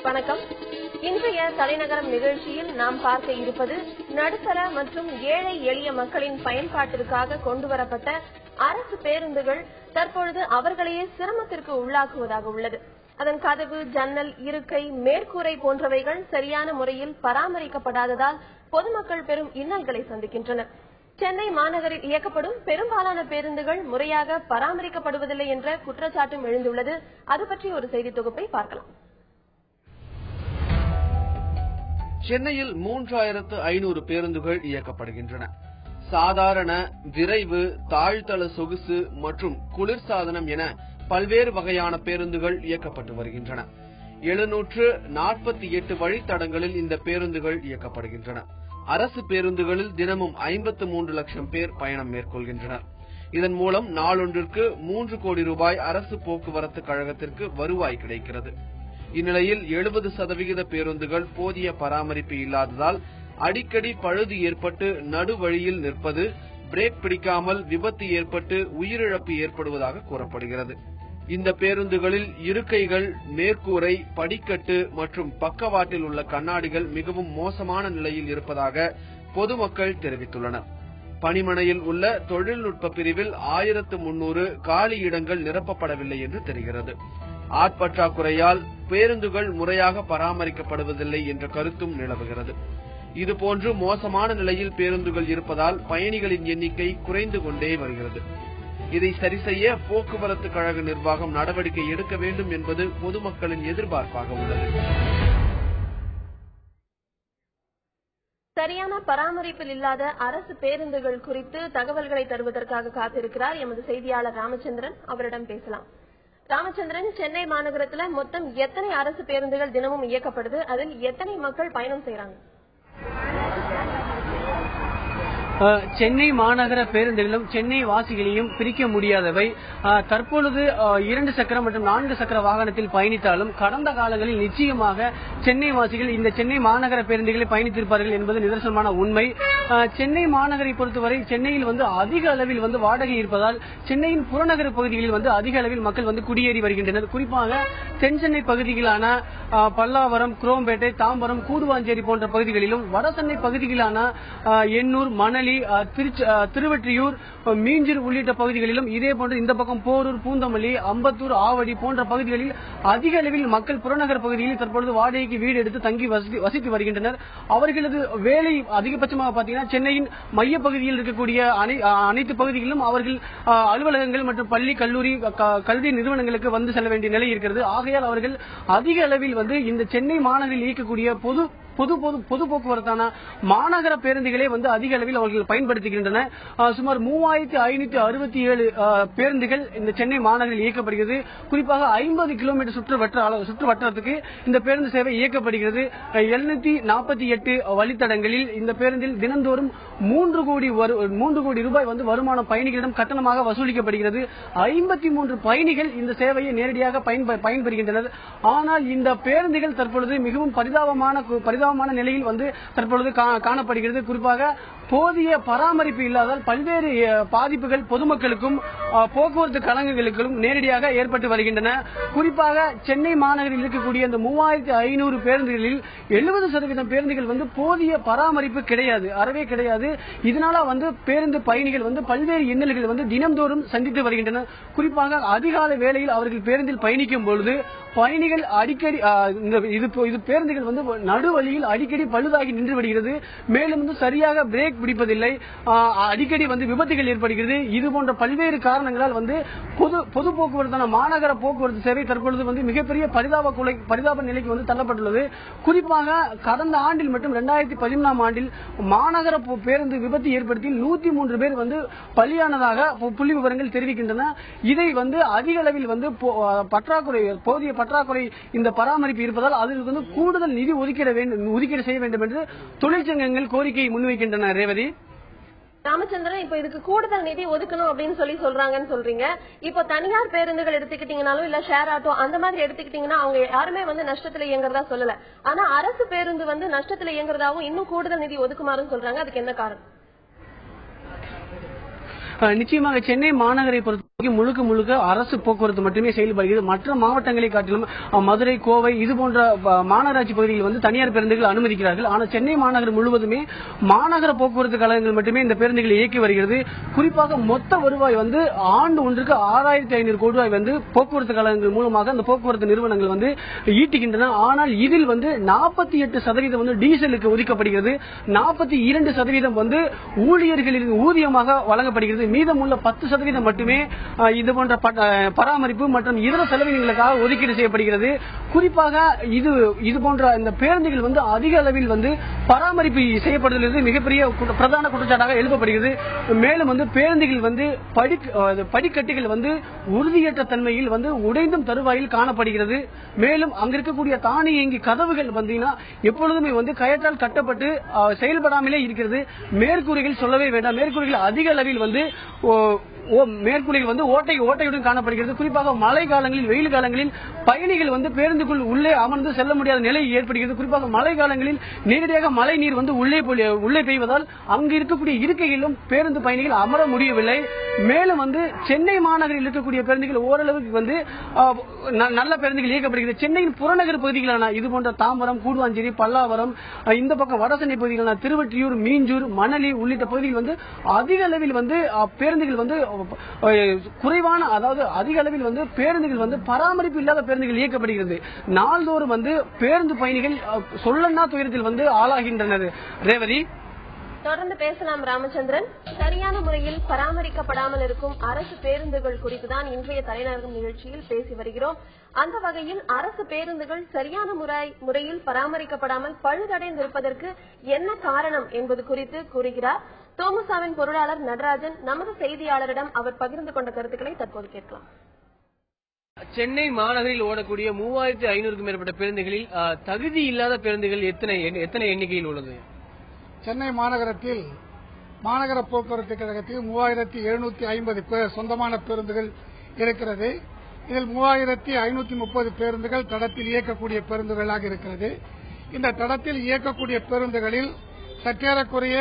வணக்கம். இன்றைய தலைநகரம் நிகழ்ச்சியில் நாம் பார்க்க இருப்பது நடுத்தர மற்றும் ஏழை எளிய மக்களின் பயன்பாட்டிற்காக கொண்டுவரப்பட்ட அரசு பேருந்துகள் தற்பொழுது அவர்களையே சிரமத்திற்கு உள்ளாக்குவதாக உள்ளது. அதன் கதவு, ஜன்னல், இருக்கை, மேற்கூரை போன்றவைகள் சரியான முறையில் பராமரிக்கப்படாததால் பொதுமக்கள் பெரும் இன்னல்களை சந்திக்கின்றனர். சென்னை மாநகரில் இயக்கப்படும் பெரும்பாலான பேருந்துகள் முறையாக பராமரிக்கப்படுவதில்லை என்ற குற்றச்சாட்டும் எழுந்துள்ளது. அது பற்றி ஒரு செய்தி தொகுப்பை பார்க்கலாம். சென்னையில் 3500 பேருந்துகள் இயக்கப்படுகின்றன. சாதாரண, விரைவு, தாழ்தள சொகுசு மற்றும் குளிர்சாதனம் என பல்வேறு வகையான பேருந்துகள் இயக்கப்பட்டு வருகின்றன. 748 வழித்தடங்களில் இந்த பேருந்துகள் இயக்கப்படுகின்றன. அரசு பேருந்துகளில் தினமும் 53 லட்சம் பேர் பயணம் மேற்கொள்கின்றனர். இதன் மூலம் நாளொன்றிற்கு 3 கோடி ரூபாய் அரசு போக்குவரத்து கழகத்திற்கு வருவாய் கிடைக்கிறது. இந்நிலையில் 70% பேருந்துகள் போதிய பராமரிப்பு இல்லாததால் அடிக்கடி பழுது ஏற்பட்டு நடுவழியில் நிற்பது, பிரேக் பிடிக்காமல் விபத்து ஏற்பட்டு உயிரிழப்பு ஏற்படுவதாக கூறப்படுகிறது. இந்த பேருந்துகளில் இருக்கைகள், மேற்கூரை, படிக்கட்டு மற்றும் பக்கவாட்டில் உள்ள கண்ணாடிகள் மிகவும் மோசமான நிலையில் இருப்பதாக பொதுமக்கள் தெரிவித்துள்ளனர். பணிமனையில் உள்ள தொழில்நுட்ப பிரிவில் 1300 காலி இடங்கள் நிரப்பப்படவில்லை என்று தெரிகிறது. ஆட்பற்றாக்குறையால் பேருந்துகள் முறையாக பராமரிக்கப்படுவதில்லை என்ற கருத்தும் நிலவுகிறது. இதுபோன்று மோசமான நிலையில் பேருந்துகள் இருப்பதால் பயணிகளின் எண்ணிக்கை குறைந்து கொண்டே வருகிறது. இதை சரி செய்ய போக்குவரத்து கழக நிர்வாகம் நடவடிக்கை எடுக்க வேண்டும் என்பது பொதுமக்களின் எதிர்பார்ப்பாக உள்ளது. சரியான பராமரிப்பில் இல்லாத அரசு பேருந்துகள் குறித்து தகவல்களை தருவதற்காக காத்திருக்கிறார் எமது செய்தியாளர் ராமச்சந்திரன். அவரிடம் பேசலாம். ராமச்சந்திரன், சென்னை மாநகரத்தில் மொத்தம் எத்தனை அரசு பேருந்துகள் தினமும் இயக்கப்படுது? அதில் எத்தனை மக்கள் பயணம் செய்யறாங்க? சென்னை மாநகர பேருந்துகளும் சென்னை வாசிகளையும் பிரிக்க முடியாதவை. தற்பொழுது 2 சக்கர மற்றும் 4 சக்கர வாகனத்தில் பயணித்தாலும் கடந்த காலங்களில் நிச்சயமாக சென்னை வாசிகள் இந்த சென்னை மாநகர பேருந்துகளில் பயணித்திருப்பார்கள் என்பது நிதர்சனமான உண்மை. சென்னை மாநகரை பொறுத்தவரை சென்னையில் அதிக அளவில் வாடகை இருப்பதால் சென்னையின் புறநகர பகுதிகளில் அதிக அளவில் மக்கள் குடியேறி வருகின்றனர். குறிப்பாக தென் சென்னை பகுதிகளான பல்லாவரம், குரோம்பேட்டை, தாம்பரம், கூடுவாஞ்சேரி போன்ற பகுதிகளிலும் வட சென்னை பகுதிகளான எண்ணூர், மணலி, திருவெற்றியூர், மீஞ்சூர் உள்ளிட்ட பகுதிகளிலும் இதேபோன்று இந்த பக்கம் போரூர், பூந்தமல்லி, அம்பத்தூர், ஆவடி போன்ற பகுதிகளில் அதிக அளவில் மக்கள் புறநகர் பகுதியில் தற்பொழுது வாடகைக்கு வீடு எடுத்து தங்கி வசித்து வருகின்றனர். அவர்களது வேலை அதிகபட்சமாக பார்த்தீங்கன்னா சென்னையின் மைய பகுதியில் இருக்கக்கூடிய அனைத்து பகுதிகளிலும் அவர்கள் அலுவலகங்கள் மற்றும் பள்ளி, கல்லூரி, கல்வி நிறுவனங்களுக்கு வந்து செல்ல வேண்டிய நிலை இருக்கிறது. ஆகையால் அவர்கள் அதிக அளவில் இந்த சென்னை மாநகரில் இயக்கக்கூடிய பொது போக்குவரத்தான மாநகர பேருந்துகளே அதிக அளவில் அவர்கள் பயன்படுத்துகின்றன. சுமார் 3567 பேருந்துகள் இந்த சென்னை மாநகரில் இயக்கப்படுகிறது. குறிப்பாக 50 கிலோமீட்டர் சுற்று வட்டாரத்துக்கு இந்த பேருந்து சேவை இயக்கப்படுகிறது. 748 வழித்தடங்களில் இந்த பேருந்தில் தினந்தோறும் 3 கோடி ரூபாய் வருமானம் பயணிகளிடம் கட்டணமாக வசூலிக்கப்படுகிறது. 53 பயணிகள் இந்த சேவையை நேரடியாக பயன்பெறுகின்றனர். ஆனால் இந்த பேருந்துகள் தற்பொழுது மிகவும் பரிதாபமான நிலையில் தற்பொழுது காணப்படுகிறது. குறிப்பாக போதிய பராமரிப்பு இல்லாதால் பல்வேறு பாதிப்புகள் பொதுமக்களுக்கும் போக்குவரத்து கழகங்களுக்கும் நேரடியாக ஏற்பட்டு வருகின்றன. குறிப்பாக சென்னை மாநகரில் இருக்கக்கூடிய இந்த 3500 பேருந்துகளில் 70% பேருந்துகள் போதிய பராமரிப்பு கிடையாது, அறவே கிடையாது. இதனால பேருந்து பயணிகள் பல்வேறு இன்னல்கள் தினந்தோறும் சந்தித்து வருகின்றனர். குறிப்பாக அதிகாலை வேளையில் அவர்கள் பேருந்தில் பயணிக்கும் பொழுது பயணிகள் அடிக்கடி இது பேருந்துகள் நடுவழியில் அடிக்கடி பழுதாகி நின்று விடுகிறது. மேலும் சரியாக பிரேக் பிடிப்பதில்லை, அடிக்கடி விபத்துகள் ஏற்படுகிறது. இது போன்ற பல்வேறு காரணங்களால் பொது போக்குவரத்தான மாநகர போக்குவரத்து சேவை தற்பொழுது மிகப்பெரிய பரிதாப நிலைக்கு தள்ளப்பட்டுள்ளது. குறிப்பாக கடந்த ஆண்டில் மற்றும் 2013ஆம் ஆண்டில் மாநகர பேருந்து விபத்து ஏற்படுத்தி 103 பேர் பலியானதாக புள்ளி விவரங்கள் தெரிவிக்கின்றன. இதை அதிக அளவில் போதிய பற்றாக்குறை இந்த பராமரிப்பு இருப்பதால் அதில் கூடுதல் நிதி ஒதுக்கீடு செய்ய வேண்டும் என்று தொழிற்சங்கங்கள் கோரிக்கையை முன்வைக்கின்றன. ரேவதி, ராமச்சந்திரன், இப்ப இதுக்கு கூடுதல் நிதி ஒதுக்கணும் அப்படின்னு சொல்றாங்கன்னு சொல்றீங்க. இப்ப தனியார் பேருந்துகள் எடுத்துக்கிட்டீங்கனாலும் இல்ல ஷேர் ஆட்டோ அந்த மாதிரி எடுத்துக்கிட்டீங்கன்னா அவங்க யாருமே நஷ்டத்துல இயங்குறதா சொல்லல. ஆனா அரசு பேருந்து நஷ்டத்துல இயங்குறதாவும் இன்னும் கூடுதல் நிதி ஒதுக்குமாறுன்னு சொல்றாங்க. அதுக்கு என்ன காரணம்? நிச்சயமாக சென்னை மாநகரை பொறுத்தவரைக்கும் முழுக்க முழுக்க அரசு போக்குவரத்து மட்டுமே செயல்படுகிறது. மற்ற மாவட்டங்களை காட்டிலும் மதுரை, கோவை இது போன்ற மாநகராட்சி பகுதிகளில் வந்து தனியார் பேருந்துகள் அனுமதிக்கிறார்கள். ஆனால் சென்னை மாநகர் முழுவதுமே மாநகர போக்குவரத்து கழகங்கள் மட்டுமே இந்த பேருந்துகளை இயக்கி வருகிறது. குறிப்பாக மொத்த வருவாய் வந்து ஆண்டு ஒன்றுக்கு 6500 கோடி ரூபாய் வந்து போக்குவரத்து கழகங்கள் மூலமாக அந்த போக்குவரத்து நிறுவனங்கள் வந்து ஈட்டுகின்றன. ஆனால் இதில் வந்து 48% வந்து டீசலுக்கு ஒதுக்கப்படுகிறது, 42% வந்து ஊழியர்களின் ஊதியமாக வழங்கப்படுகிறது. மீதமுள்ள 10% மட்டுமே இது போன்ற பராமரிப்பு மற்றும் இதர செலவினங்களுக்காக ஒதுக்கீடு செய்யப்படுகிறது. குறிப்பாக இது போன்ற இந்த பேருந்துகள் வந்து அதிக அளவில் வந்து பராமரிப்பு செய்யப்படுவது மிகப்பெரிய பிரதான குற்றச்சாட்டாக எழுப்பப்படுகிறது. மேலும் வந்து பேருந்துகள் வந்து படிக்கட்டுகள் வந்து உறுதியற்ற தன்மையில் வந்து உடைந்தும் தருவாயில் காணப்படுகிறது. மேலும் அங்க இருக்கக்கூடிய தானியங்கி கதவுகள் வந்தீங்கன்னா எப்பொழுதுமே வந்து கயற்றால் கட்டப்பட்டு செயல்படாமலே இருக்கிறது. மேற்கூரைகள் சொல்லவே வேண்டாம், மேற்கூரைகள் அதிக அளவில் வந்து மேற்கூரைகள் வந்து ஓட்டையுடன் காணப்படுகிறது. குறிப்பாக மழை காலங்களில், வெயில் காலங்களில் பயணிகள் வந்து பேருந்துக்குள் உள்ளே அமர்ந்து செல்ல முடியாத நிலை ஏற்படுகிறது. குறிப்பாக மழை காலங்களில் நேரடியாக மழை நீர் வந்து உள்ளே பெய்வதால் அங்கு இருக்கக்கூடிய இருக்கைகளிலும் பேருந்து பயணிகள் அமர முடியவில்லை. மேலும் வந்து சென்னை மாநகரில் இருக்கக்கூடிய பேருந்துகள் ஓரளவுக்கு வந்து நல்ல பேருந்துகள் இயக்கப்படுகிறது. சென்னையின் புறநகர் பகுதிகளான இது போன்ற தாம்பரம், கூடுவாஞ்சேரி, பல்லாவரம், இந்த பக்கம் வடசென்னை பகுதிகளான திருவொற்றியூர், மீஞ்சூர், மணலி உள்ளிட்ட பகுதிகள் வந்து அதிக அளவில் வந்து பேருந்துகள் வந்து குறைவான, அதாவது அதிக அளவில் வந்து பேருந்துகள் வந்து பராமரிப்பு இல்லாத பேருந்துகள் இயக்கப்படுகிறது. நாள்தோறும் வந்து பேருந்து பயணிகள் சொல்லன்னா துயரத்தில் வந்து ஆளாகின்றனர். ரேவதி, தொடர்ந்து பேசலாம் ராமச்சந்திரன். சரியான முறையில் பராமரிக்கப்படாமல் இருக்கும் அரசு பேருந்துகள் குறித்துதான் இன்றைய தலைநகரம் நிகழ்ச்சியில் பேசி வருகிறோம். அந்த வகையில் அரசு பேருந்துகள் சரியான முறையில் பராமரிக்கப்படாமல் பழுதடைந்திருப்பதற்கு என்ன காரணம் என்பது குறித்து கூறுகிறார் தோமுசாவின் பொருளாளர் நடராஜன். நமது செய்தியாளரிடம் அவர் பகிர்ந்து கொண்ட கருத்துக்களை தற்போது கேட்கலாம். சென்னை மாநகரில் ஓடக்கூடிய 3500க்கும் மேற்பட்ட பேருந்துகளில் தகுதி இல்லாத பேருந்துகள் எத்தனை எண்ணிக்கையில் உள்ளது? சென்னை மாநகரத்தில் மாநகர போக்குவரத்து கழகத்தில் 3750 சொந்தமான பேருந்துகள் இருக்கிறது. இதில் 3530 பேருந்துகள் தடத்தில் இயக்கக்கூடிய பேருந்துகளாக இருக்கிறது. இந்த தடத்தில் இயக்கக்கூடிய பேருந்துகளில் சற்றேறக்குறைய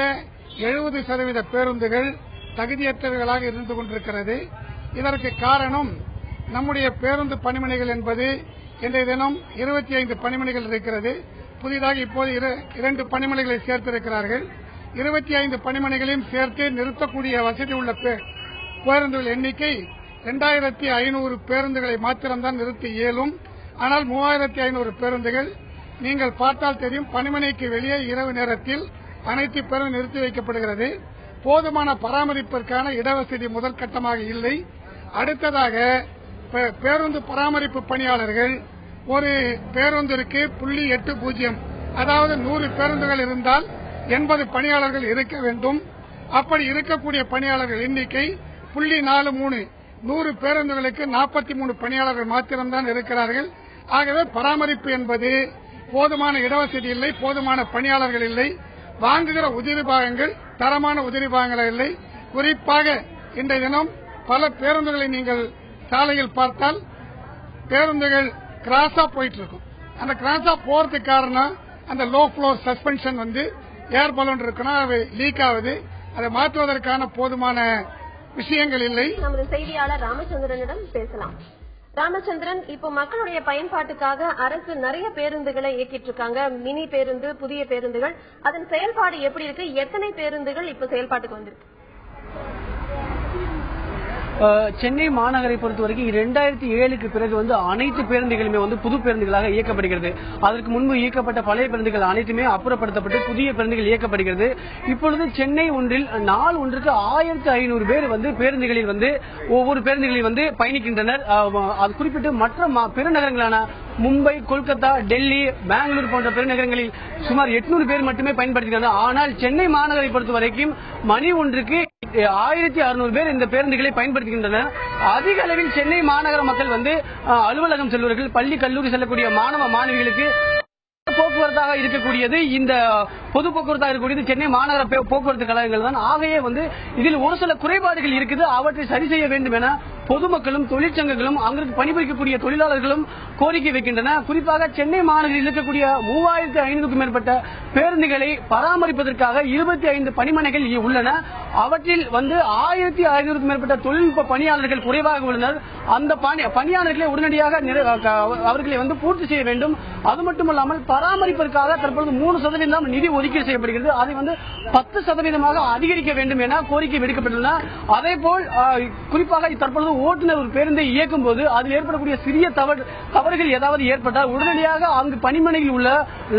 70% பேருந்துகள் தகுதியற்றவர்களாக இருந்து கொண்டிருக்கிறது. இதற்கு காரணம் நம்முடைய பேருந்து பணிமனைகள் என்பது இன்றைய தினம் 25 பணிமனைகள் இருக்கிறது. புதிதாக இப்போது 2 பணிமனைகளை சேர்த்திருக்கிறார்கள். 25 பணிமனைகளையும் சேர்த்து நிறுத்தக்கூடிய வசதி உள்ள பேருந்துகள் எண்ணிக்கை 2500 பேருந்துகளை மாத்திரம்தான் நிறுத்த இயலும். ஆனால் 3500 பேருந்துகள் நீங்கள் பார்த்தால் தெரியும், பணிமனைக்கு வெளியே இரவு நேரத்தில் அனைத்து பேரும் நிறுத்தி வைக்கப்படுகிறது. போதுமான பராமரிப்பிற்கான இடவசதி முதல் கட்டமாக இல்லை. அடுத்ததாக பேருந்து பராமரிப்பு பணியாளர்கள் ஒரு பேருந்திற்கு 0.80, அதாவது 100 பேருந்துகள் இருந்தால் 80 பணியாளர்கள் இருக்க வேண்டும். அப்படி இருக்கக்கூடிய பணியாளர்கள் எண்ணிக்கை 0.43, 100 பேருந்துகளுக்கு 43 பணியாளர்கள் மாத்திரம்தான் இருக்கிறார்கள். ஆகவே பராமரிப்பு என்பது போதுமான இடவசதி இல்லை, போதுமான பணியாளர்கள் இல்லை, வாங்குகிற உதிரி பாகங்கள் தரமான உதிரி பாகங்கள் இல்லை. குறிப்பாக இன்றைய தினம் பல பேருந்துகளை நீங்கள் சாலையில் பார்த்தால் பேருந்துகள் கிராஸா போயிட்டு இருக்கும். அந்த கிராஸா போறதுக்கு காரணம் அந்த லோ ஃப்ளோர் சஸ்பென்ஷன் வந்து ஏர் பலூன் இருக்கணும், அது லீக் ஆகுது. அதை மாற்றுவதற்கான போதுமான விஷயங்கள் இல்லை. நமது செய்தியாளர் ராமச்சந்திரனிடம் பேசலாம். ராமச்சந்திரன், இப்போ மக்களுடைய பயன்பாட்டுக்காக அரசு நிறைய பேருந்துகளை இயக்கிட்டு இருக்காங்க. மினி பேருந்து, புதிய பேருந்துகள், அதன் செயல்பாடு எப்படி இருக்கு? எத்தனை பேருந்துகள் இப்ப செயல்பாட்டுக்கு வந்திருக்கு? சென்னை மாநகரை பொறுத்தவரைக்கும் 2007க்கு பிறகு வந்து அனைத்து பேருந்துகளுமே வந்து புது பேருந்துகளாக இயக்கப்படுகிறது. அதற்கு முன்பு இயக்கப்பட்ட பழைய பேருந்துகள் அனைத்துமே அப்புறப்படுத்தப்பட்டு புதிய பேருந்துகள் இயக்கப்படுகிறது. இப்பொழுது சென்னை ஒன்றில் நாள் ஒன்றுக்கு 1500 பேர் வந்து பேருந்துகளில் வந்து ஒவ்வொரு பேருந்துகளில் வந்து பயணிக்கின்றனர். அது குறிப்பிட்டு மற்ற பெருநகரங்களான மும்பை, கொல்கத்தா, டெல்லி, பெங்களூர் போன்ற பெருநகரங்களில் சுமார் 800 பேர் மட்டுமே பயன்படுத்துகிறார்கள். ஆனால் சென்னை மாநகரை பொறுத்தவரைக்கும் மணி ஒன்றுக்கு 1600 பேர் இந்த பேருந்துகளை பயன்படுத்துகின்றனர். அதிக அளவில் சென்னை மாநகர மக்கள் வந்து அலுவலகம் செல்வர்கள், பள்ளி கல்லூரி செல்லக்கூடிய மாணவ மாணவிகளுக்கு போக்குவரத்தாக இருக்கக்கூடியது இந்த பொது போக்குவரத்தாக இருக்கக்கூடியது சென்னை மாநகர போக்குவரத்து கழகங்கள் தான். ஆகையே வந்து இதில் ஒரு சில குறைபாடுகள் இருக்குது, அவற்றை சரி செய்ய வேண்டும் என பொதுமக்களும் தொழிற்சங்கங்களும் அங்கிருந்து பணிபுரிக்கக்கூடிய தொழிலாளர்களும் கோரிக்கை வைக்கின்றன. குறிப்பாக சென்னை மாநகரில் இருக்கக்கூடிய 3500க்கும் மேற்பட்ட பேருந்துகளை பராமரிப்பதற்காக 25 பணிமனைகள் உள்ளன. அவற்றில் 1500க்கும் மேற்பட்ட தொழில்நுட்ப பணியாளர்கள் குறைவாக உள்ளனர். அந்த பணியாளர்களை உடனடியாக அவர்களை பூர்த்தி செய்ய வேண்டும். அது மட்டுமல்லாமல் பராமரிப்பதற்காக தற்போது 3% நிதி ஒதுக்கீடு செய்யப்படுகிறது. அதை 10% அதிகரிக்க வேண்டும் என கோரிக்கை விடுக்கப்பட்டுள்ளன. அதேபோல் குறிப்பாக தற்பொழுது ஓட்டுநர் ஒரு பேருந்தை இயக்கும் போது அதில் ஏற்படக்கூடிய சிறிய தவறுகள் ஏதாவது ஏற்பட்டால் உடனடியாக அங்கு பணிமனையில் உள்ள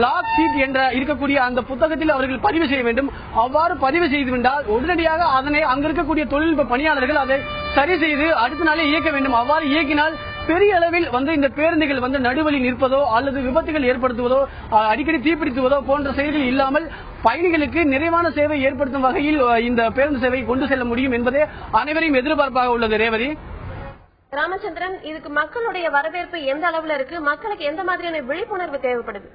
லாக் சீட் என்ற இருக்கக்கூடிய அந்த புத்தகத்தில் அவர்கள் பதிவு செய்ய வேண்டும். அவ்வாறு பதிவு செய்துவிட்டால் உடனடியாக அதனை அங்கு இருக்கக்கூடிய தொழில்நுட்ப பணியாளர்கள் அதை சரி செய்து அடுத்த நாளே இயக்க வேண்டும். அவ்வாறு இயக்கினால் பெரிய அளவில் இந்த பேருந்துகள் நடுவழில் நிற்பதோ அல்லது விபத்துகள் ஏற்படுத்துவதோ அடிக்கடி தீப்பிடித்துவதோ போன்ற செயல்கள் இல்லாமல் பயணிகளுக்கு நிறைவான சேவை ஏற்படுத்தும் வகையில் இந்த பேருந்து சேவை கொண்டு செல்ல முடியும் என்பதே அனைவரையும் எதிர்பார்ப்பாக உள்ளது. ரேவதி, ராமச்சந்திரன், இதுக்கு மக்களுடைய வரவேற்பு எந்த அளவுல இருக்கு? மக்களுக்கு எந்த மாதிரியான விழிப்புணர்வு தேவைப்படுது?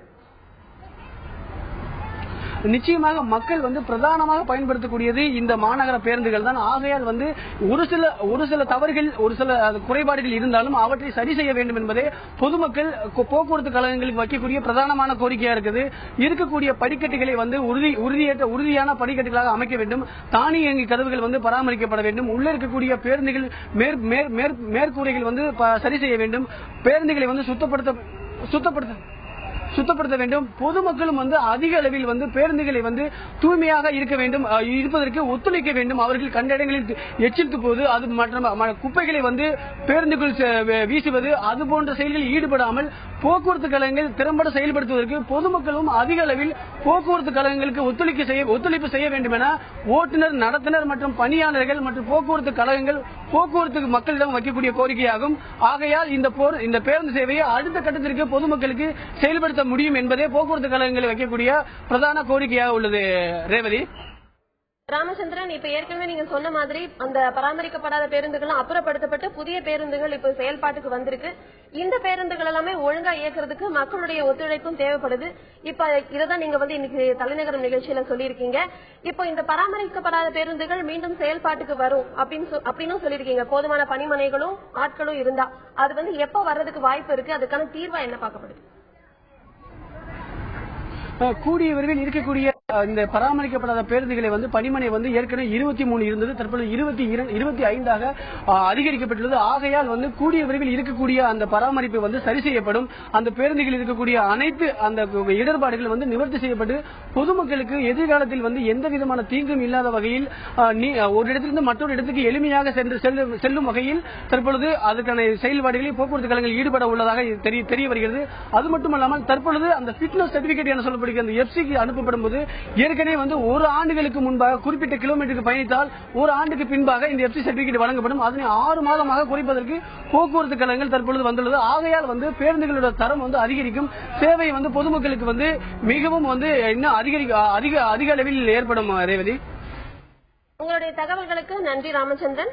நிச்சயமாக மக்கள் பிரதானமாக பயன்படுத்தக்கூடியது இந்த மாநகர பேருந்துகள் தான். ஆகையால் ஒரு சில தவறுகள், ஒரு சில குறைபாடுகள் இருந்தாலும் அவற்றை சரி செய்ய வேண்டும் என்பதே பொதுமக்கள் போக்குவரத்து கழகங்களுக்கு வைக்கக்கூடிய பிரதானமான கோரிக்கையா இருக்குது. இருக்கக்கூடிய படிக்கட்டுகளை உறுதியான படிக்கட்டுகளாக அமைக்க வேண்டும். தானியங்கி கதவுகள் பராமரிக்கப்பட வேண்டும். உள்ள இருக்கக்கூடிய பேருந்துகள் மேற்கூரைகள் சரி செய்ய வேண்டும். பேருந்துகளை சுத்தப்படுத்த வேண்டும். பொதுமக்களும் அதிக அளவில் பேருந்துகளை தூய்மையாக இருக்க வேண்டும், இருப்பதற்கு ஒத்துழைக்க வேண்டும். அவர்கள் கண்ட இடங்களில் எச்சில் துப்புவது, அது மற்ற குப்பைகளை பேருந்துக்குள் வீசுவது, அது போன்ற செயல்களில் ஈடுபடாமல் போக்குவரத்து கழகங்கள் திறம்பட செயல்படுத்துவதற்கு பொதுமக்களும் அதிக அளவில் போக்குவரத்து கழகங்களுக்கு ஒத்துழைப்பு செய்ய வேண்டும் என ஓட்டுநர், நடத்துனர் மற்றும் பணியாளர்கள் மற்றும் போக்குவரத்து கழகங்கள் போக்குவரத்து மக்களிடம் வைக்கக்கூடிய கோரிக்கையாகும். ஆகையால் இந்த பேருந்து சேவையை அடுத்த கட்டத்திற்கு பொதுமக்களுக்கு செயல்படுத்த முடியும் என்பதே போக்குவரத்து கழகங்கள் வைக்கக்கூடிய பிரதான கோரிக்கையாக உள்ளது. ரேவதி, ராமச்சந்திரன், இப்ப ஏற்கனவே நீங்க சொன்ன மாதிரி அந்த பராமரிக்கப்படாத பேருந்துகள் அப்புறப்படுத்தப்பட்டு புதிய பேருந்துகள் இப்ப செயல்பாட்டுக்கு வந்திருக்கு. இந்த பேருந்துகள் எல்லாமே ஒழுங்கா இயக்குறதுக்கு மக்களுடைய ஒத்துழைப்பும் தேவைப்படுது. இப்ப இததான் நீங்க இன்னைக்கு தலைநகரம் நிகழ்ச்சியில சொல்லியிருக்கீங்க. இப்போ இந்த பராமரிக்கப்படாத பேருந்துகள் மீண்டும் செயல்பாட்டுக்கு வரும் அப்படின்னு சொல்லியிருக்கீங்க. போதுமான பணிமனைகளும் ஆட்களும் இருந்தா அது எப்ப வர்றதுக்கு வாய்ப்பு இருக்கு? அதுக்கான தீர்வா என்ன பார்க்கப்படுது? கூடிய விரைவில் இருக்கக்கூடிய இந்த பராமரிக்கப்படாத பேருந்துகளை பணிமனை ஏற்கனவே 23 இருந்தது, தற்போது 25ஆக அதிகரிக்கப்பட்டுள்ளது. ஆகையால் கூடிய விரைவில் இருக்கக்கூடிய அந்த பராமரிப்பு சரி செய்யப்படும். அந்த பேருந்துகளில் இருக்கக்கூடிய அனைத்து அந்த இடர்பாடுகள் நிவர்த்தி செய்யப்பட்டு பொதுமக்களுக்கு எதிர்காலத்தில் எந்த விதமான தீங்கும் இல்லாத வகையில் ஒரு இடத்திலிருந்து மற்றொரு இடத்துக்கு எளிமையாக செல்லும் வகையில் தற்பொழுது அதற்கான செயல்பாடுகளில் போக்குவரத்து கழகங்கள் ஈடுபட உள்ளதாக தெரிய வருகிறது. அது மட்டுமல்லாமல் தற்பொழுது அந்த ஃபிட்னஸ் சர்டிபிகேட் என சொல்லப்படுகிற அந்த எஃப்சிக்கு அனுப்பப்படும் போது ஏற்கனவே ஒரு ஆண்டுகளுக்கு முன்பாக குறிப்பிட்ட கிலோமீட்டருக்கு பயணித்தால் ஒரு ஆண்டுக்கு பின்பாக இந்த எஃப்சி சர்டிபிகேட் வழங்கப்படும். அதனை 6 மாதமாக குறைப்பதற்கு போக்குவரத்து கழகங்கள் தற்பொழுது வந்துள்ளது. ஆகையால் பேருந்துகளோட தரம் அதிகரிக்கும். சேவை பொதுமக்களுக்கு மிகவும் இன்னும் அதிக அளவில் ஏற்படும். ரேவதி, உங்களுடைய தகவல்களுக்கு நன்றி ராமச்சந்திரன்.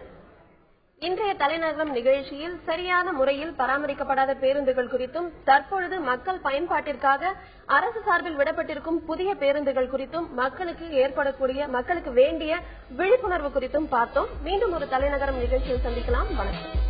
இன்றைய தலைநகரம் நிகழ்ச்சியில் சரியான முறையில் பராமரிக்கப்படாத பேருந்துகள் குறித்தும் தற்பொழுது மக்கள் பயன்பாட்டிற்காக அரசு சார்பில் விடப்பட்டிருக்கும் புதிய பேருந்துகள் குறித்தும் மக்களுக்கு வேண்டிய விழிப்புணர்வு குறித்தும் பார்த்தோம். மீண்டும் ஒரு தலைநகரம் நிகழ்ச்சியில் சந்திக்கலாம். வணக்கம்.